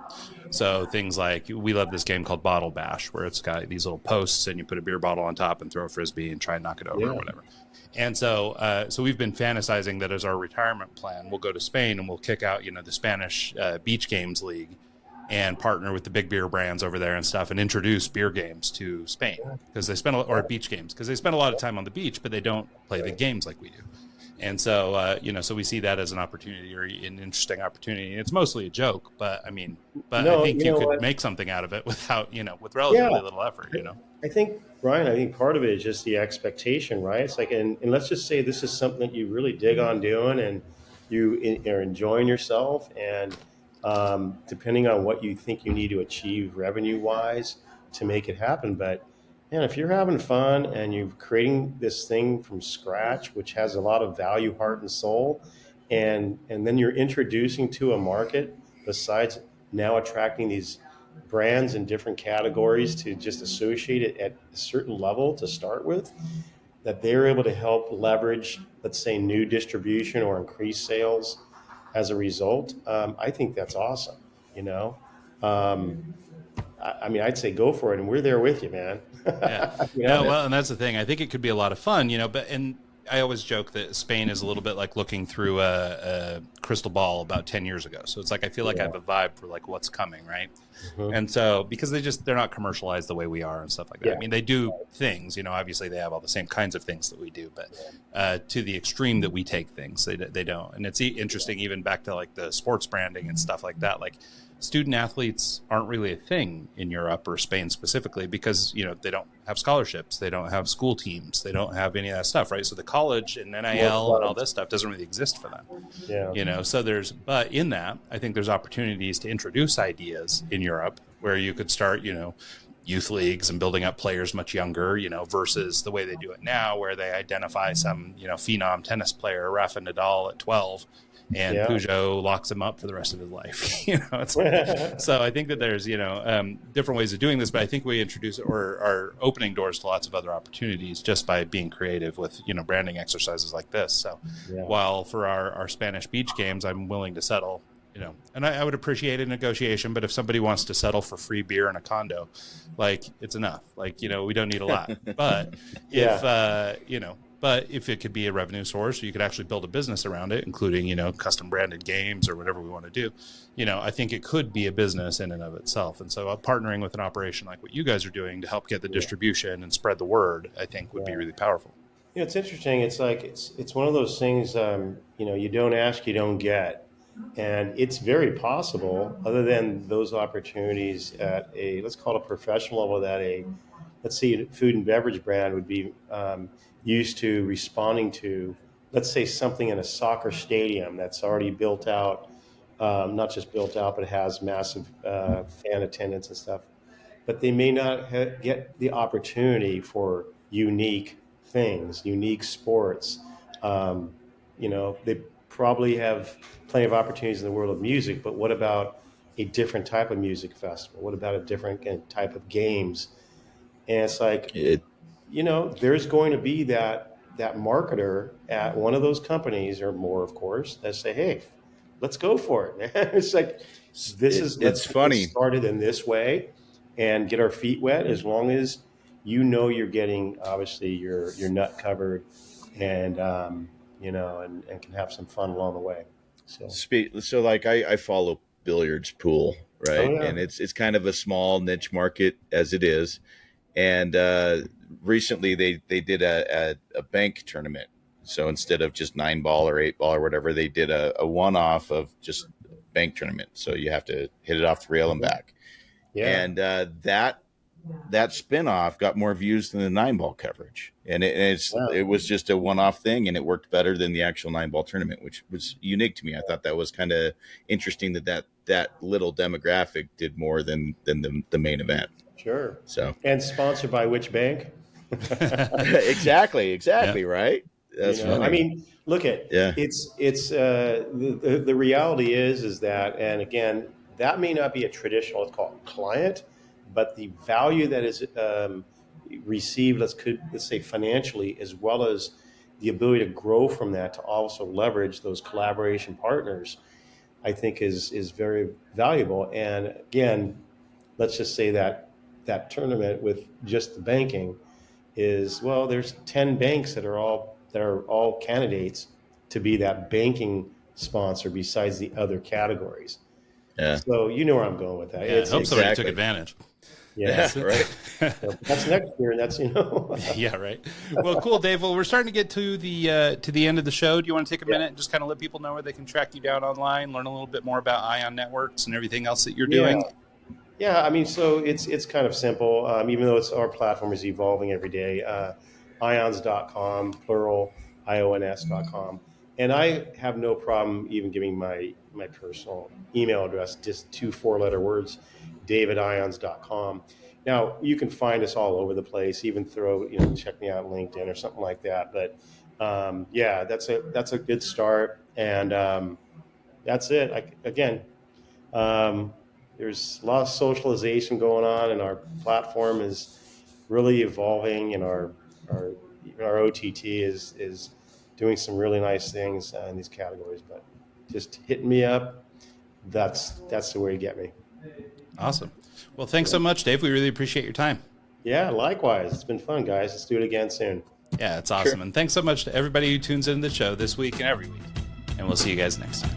So things like we love this game called Bottle Bash, where it's got these little posts and you put a beer bottle on top and throw a frisbee and try and knock it over or Yeah. whatever. And so we've been fantasizing that as our retirement plan, we'll go to Spain and we'll kick out, the Spanish Beach Games League and partner with the big beer brands over there and stuff and introduce beer games to Spain because they spend or beach games because they spend a lot of time on the beach, but they don't play the games like we do. And so, so we see that as an opportunity or an interesting opportunity. And it's mostly a joke, but I No, think you you know could what? make something out of it without, with Yeah. relatively little effort. I think, Brian, I think part of it is just the expectation, right? It's like, and let's just say this is something that you really dig on doing and are enjoying yourself. And depending on what you think you need to achieve revenue wise to make it happen. But man, if you're having fun and you're creating this thing from scratch, which has a lot of value, heart, and soul, and then you're introducing to a market besides now attracting these brands in different categories to just associate it at a certain level to start with, that they're able to help leverage, let's say, new distribution or increase sales as a result. I think that's awesome. You know, um, I mean, I'd say go for it, and we're there with you, man. Yeah. No, well, and that's the thing. I think it could be a lot of fun, but and I always joke that Spain is a little bit like looking through a crystal ball about 10 years ago. So it's like I feel like I Yeah. have a vibe for like what's coming, right? Mhm. And so because they're not commercialized the way we are and stuff like that. I Yeah. mean, they do things, obviously they have all the same kinds of things that we do, but to the extreme that we take things, they don't. And it's interesting even back to like the sports branding and stuff like that. Like student athletes aren't really a thing in Europe or Spain specifically because they don't have scholarships, they don't have school teams, they don't have any of that stuff, right? So the college and NIL and all this stuff doesn't really exist for them. Yeah. So but in that I think there's opportunities to introduce ideas in Europe where you could start youth leagues and building up players much younger, versus the way they do it now where they identify some phenom tennis player Rafa Nadal at 12 and Yeah. Peugeot locks him up for the rest of his life. So I think that there's different ways of doing this, but I think we introduce or are opening doors to lots of other opportunities just by being creative with branding exercises like this. So Yeah. while for our Spanish beach games, I'm willing to settle. And I would appreciate a negotiation, but if somebody wants to settle for free beer in a condo, like it's enough. Like we don't need a lot. But if it could be a revenue source, or you could actually build a business around it, including custom branded games or whatever we want to do. I think it could be a business in and of itself. And so partnering with an operation like what you guys are doing to help get the distribution and spread the word, I think would be really powerful. It's interesting. It's like it's one of those things. You don't ask, you don't get. And it's very possible, other than those opportunities at let's call it a professional level, that let's see, a food and beverage brand would be used to responding to, let's say, something in a soccer stadium that's already built out, not just built out, but has massive fan attendance and stuff. But they may not get the opportunity for unique things, unique sports. They probably have plenty of opportunities in the world of music, but what about a different type of music festival? What about a different type of games? And it's like, there's going to be that marketer at one of those companies or more, of course, that say, hey, let's go for it, man. It's like, let's it's get this funny. started in this way and get our feet wet, as long as you're getting, obviously, your nut covered, and and can have some fun along the way. So like I follow billiards pool, Oh right? yeah. And it's kind of a small niche market as it is. And recently they did a bank tournament. So instead of just 9 ball or 8 ball or whatever, they did a one-off of just bank tournament. So you have to hit it off the rail and back. Yeah. And that spin-off got more views than the 9 ball coverage. And it was just a one-off thing, and it worked better than the actual 9 ball tournament, which was unique to me. I thought that was kind of interesting that little demographic did more than the main event. Sure. So, and sponsored by which bank? exactly, Yeah. right? That's funny. I mean, look at it's the reality is that, and again, that may not be a traditional, let's call it, client, but the value that is received, let's say financially, as well as the ability to grow from that, to also leverage those collaboration partners, I think is very valuable. And again, let's just say that tournament with just the banking is, well, there's 10 banks that are all candidates to be that banking sponsor besides the other categories. Yeah. So you know where I'm going with that. Yeah, I hope somebody took advantage. Yeah, right. So that's next year, and that's Yeah, right. Well, cool, Dave. Well, we're starting to get to the end of the show. Do you want to take a minute and just kind of let people know where they can track you down online, learn a little bit more about Ion Networks and everything else that you're doing? Yeah, I mean, so it's kind of simple, even though our platform is evolving every day. Ions.com, plural, IONS.com. And I have no problem even giving my personal email address, just 2 4-letter words, davidions.com. Now, you can find us all over the place, even check me out on LinkedIn or something like that. But that's a good start. And that's it. There's a lot of socialization going on, and our platform is really evolving, and our OTT is doing some really nice things in these categories. But just hitting me up, that's the way to get me. Awesome. Well, thanks so much, Dave. We really appreciate your time. Yeah, likewise. It's been fun, guys. Let's do it again soon. Yeah, it's awesome. Sure. And thanks so much to everybody who tunes into the show this week and every week. And we'll see you guys next time.